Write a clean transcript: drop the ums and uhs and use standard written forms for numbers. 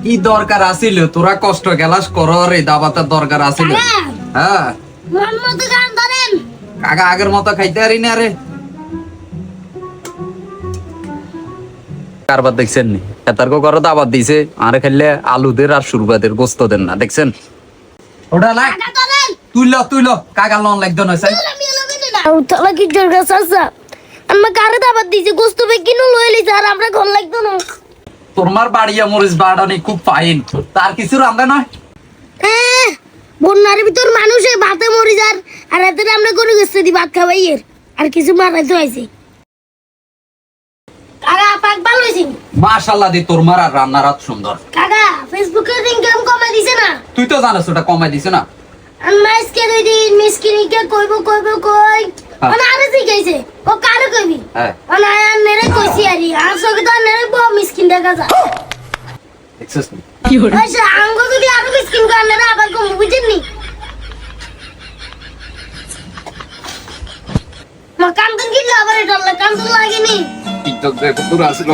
কি দরকার আছিল তোরা কষ্ট গেলাস করর এই দাবাতের দরকার আছিল হ্যাঁ মন মতো গান ধরেন কাকা আগের মতো খাইতে পারি না রে কারবার দেখছেন নি এতারকো করো দাবাত দিছে আরে খাইলে আলুদের আর সুরবাদের গোস্ত দেন না দেখছেন ওটা না টাকা ধরেন তুইল কাকা লন লাগতো না স্যার আমি এলাবে না উতলা কি জরগা সাসা আমরা কারে দাবাত দিছে গোস্ত বে কিনো লইলি স্যার আমরা ঘর লাগতো না তোমার বাড়িয়া মরিচ বাড়ানি খুব ফাইন তার কিছু রান্দা নয় হ্যাঁ বন্যার ভিতর মানুষে ভাতে মরি যার আর এতে আমরা গরু গেছে দি ভাত খাওয়াইয়ের আর কিছু মারাইতে হইছে কাকা পাক ভালো হইছে মাশাআল্লাহ দি তোর মার আর রান্নার হাত সুন্দর কাকা ফেসবুকে ইনকাম কমাই দিছে না তুই তো জানাস ওটা কমাই দিছে না আনমাইসকে দুই দিন মিসকিনিকে কইব কই মানে আরে শিখাইছে ও কারে কইবি হ্যাঁ মানে আর নেরে কইছি আরি আর সঙ্গে তো নেরে বউ মিসকিন দেখা যায় দেখছিস নি আচ্ছা আঙ্গ যদি আরো মিসকিন করে নেরে আবার কম বুঝেননি মা কান্দন কি লাভারে ডলে কান্দন লাগেনি টিকটক দেখো তোর আসলো